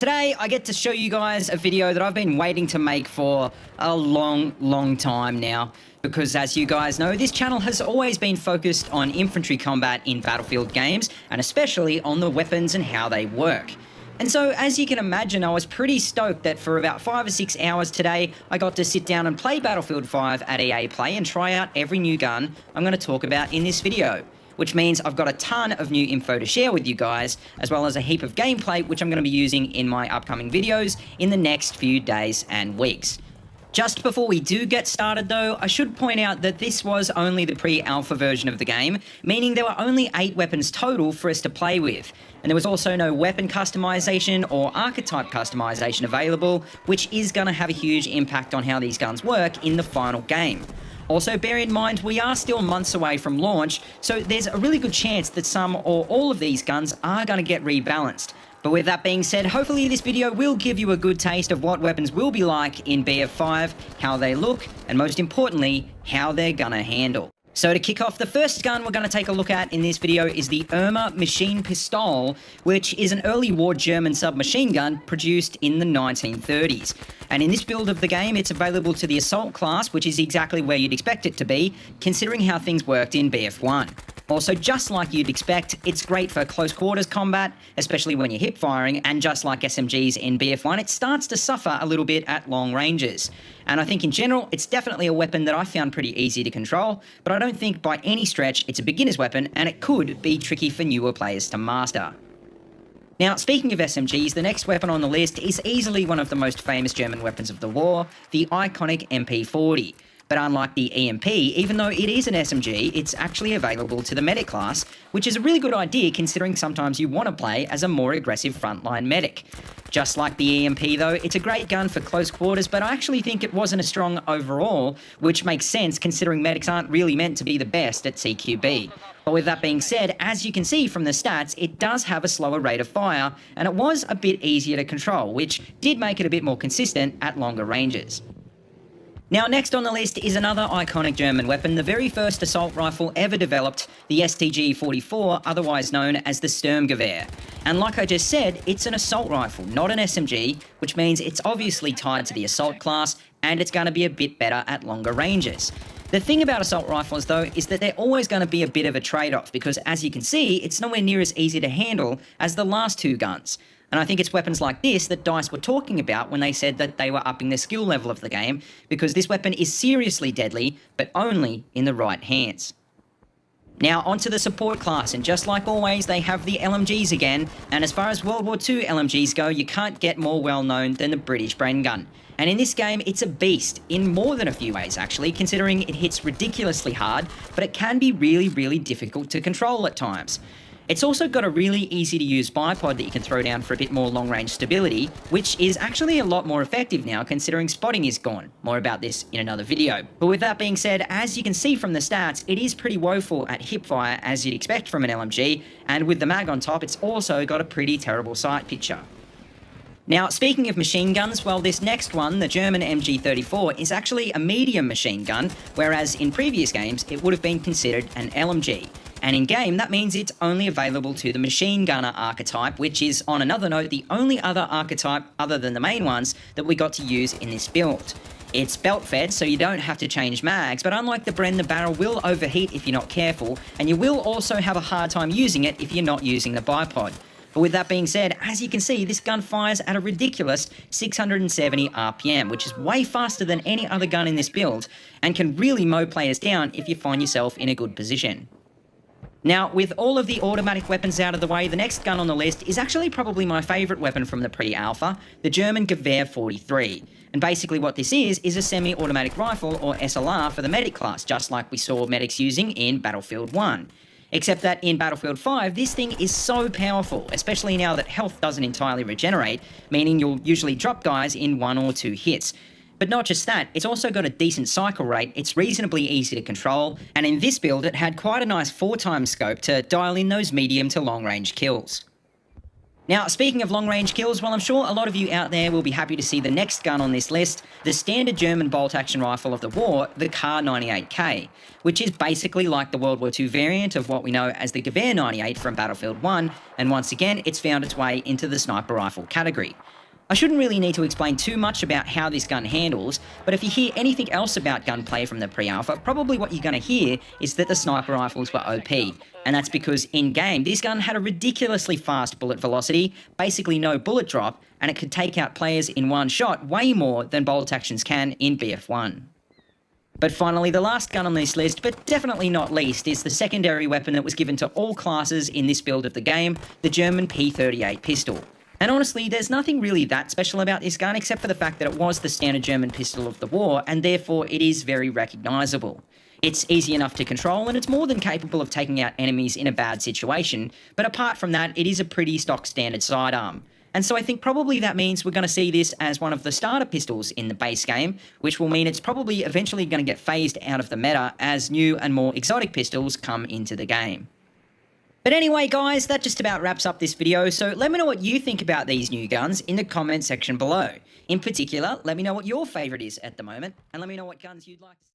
Today, I get to show you guys a video that I've been waiting to make for a long time now. Because as you guys know, this channel has always been focused on infantry combat in Battlefield games, and especially on the weapons and how they work. And so, as you can imagine, I was pretty stoked that for about 5 or 6 hours today, I got to sit down and play Battlefield V at EA Play and try out every new gun I'm going to talk about in this video. Which means I've got a ton of new info to share with you guys, as well as a heap of gameplay which I'm going to be using in my upcoming videos in the next few days and weeks. Just before we do get started though, I should point out that this was only the pre-alpha version of the game, meaning there were only 8 weapons total for us to play with. And there was also no weapon customization or archetype customization available, which is going to have a huge impact on how these guns work in the final game. Also, bear in mind, we are still months away from launch, so there's a really good chance that some or all of these guns are going to get rebalanced. But with that being said, hopefully this video will give you a good taste of what weapons will be like in BF5, how they look, and most importantly, how they're going to handle. So to kick off, the first gun we're going to take a look at in this video is the Irma Machine Pistol, which is an early war German submachine gun produced in the 1930s. And in this build of the game, it's available to the assault class, which is exactly where you'd expect it to be, considering how things worked in BF1. Also, just like you'd expect, it's great for close quarters combat, especially when you're hip firing, and just like SMGs in BF1, it starts to suffer a little bit at long ranges. And I think in general, it's definitely a weapon that I found pretty easy to control, but I don't think by any stretch it's a beginner's weapon, and it could be tricky for newer players to master. Now, speaking of SMGs, the next weapon on the list is easily one of the most famous German weapons of the war, the iconic MP40. But unlike the EMP, even though it is an SMG, it's actually available to the medic class, which is a really good idea considering sometimes you want to play as a more aggressive frontline medic. Just like the EMP though, it's a great gun for close quarters, but I actually think it wasn't as strong overall, which makes sense considering medics aren't really meant to be the best at CQB. But with that being said, as you can see from the stats, it does have a slower rate of fire, and it was a bit easier to control, which did make it a bit more consistent at longer ranges. Now, next on the list is another iconic German weapon, the very first assault rifle ever developed, the STG-44, otherwise known as the Sturmgewehr. And like I just said, it's an assault rifle, not an SMG, which means it's obviously tied to the assault class, and it's going to be a bit better at longer ranges. The thing about assault rifles though is that they're always going to be a bit of a trade-off, because as you can see, it's nowhere near as easy to handle as the last two guns. And I think it's weapons like this that DICE were talking about when they said that they were upping the skill level of the game, because this weapon is seriously deadly, but only in the right hands. Now onto the support class, and just like always, they have the LMGs again, and as far as World War II LMGs go, you can't get more well known than the British Bren gun. And in this game, it's a beast, in more than a few ways actually, considering it hits ridiculously hard, but it can be really difficult to control at times. It's also got a really easy to use bipod that you can throw down for a bit more long range stability, which is actually a lot more effective now considering spotting is gone. More about this in another video. But with that being said, as you can see from the stats, it is pretty woeful at hipfire as you'd expect from an LMG, and with the mag on top, it's also got a pretty terrible sight picture. Now, speaking of machine guns, well, this next one, the German MG34, is actually a medium machine gun, whereas in previous games, it would have been considered an LMG. And in-game, that means it's only available to the machine gunner archetype, which is, on another note, the only other archetype other than the main ones that we got to use in this build. It's belt-fed, so you don't have to change mags, but unlike the Bren, the barrel will overheat if you're not careful, and you will also have a hard time using it if you're not using the bipod. But with that being said, as you can see, this gun fires at a ridiculous 670 RPM, which is way faster than any other gun in this build, and can really mow players down if you find yourself in a good position. Now, with all of the automatic weapons out of the way, the next gun on the list is actually probably my favourite weapon from the pre-alpha, the German Gewehr 43. And basically what this is a semi-automatic rifle, or SLR, for the medic class, just like we saw medics using in Battlefield 1. Except that in Battlefield 5, this thing is so powerful, especially now that health doesn't entirely regenerate, meaning you'll usually drop guys in 1 or 2 hits. But not just that, it's also got a decent cycle rate, it's reasonably easy to control, and in this build it had quite a nice 4x scope to dial in those medium to long range kills. Now, speaking of long-range kills, well, I'm sure a lot of you out there will be happy to see the next gun on this list, the standard German bolt-action rifle of the war, the Kar 98K, which is basically like the World War II variant of what we know as the Gewehr 98 from Battlefield 1, and once again, it's found its way into the sniper rifle category. I shouldn't really need to explain too much about how this gun handles, but if you hear anything else about gunplay from the pre-alpha, probably what you're going to hear is that the sniper rifles were OP, and that's because in-game, this gun had a ridiculously fast bullet velocity, basically no bullet drop, and it could take out players in one shot way more than bolt actions can in BF1. But finally, the last gun on this list, but definitely not least, is the secondary weapon that was given to all classes in this build of the game, the German P38 pistol. And honestly, there's nothing really that special about this gun except for the fact that it was the standard German pistol of the war, and therefore it is very recognisable. It's easy enough to control, and it's more than capable of taking out enemies in a bad situation, but apart from that, it is a pretty stock standard sidearm. And so I think probably that means we're going to see this as one of the starter pistols in the base game, which will mean it's probably eventually going to get phased out of the meta as new and more exotic pistols come into the game. But anyway, guys, that just about wraps up this video, so let me know what you think about these new guns in the comment section below. In particular, let me know what your favourite is at the moment, and let me know what guns you'd like to see.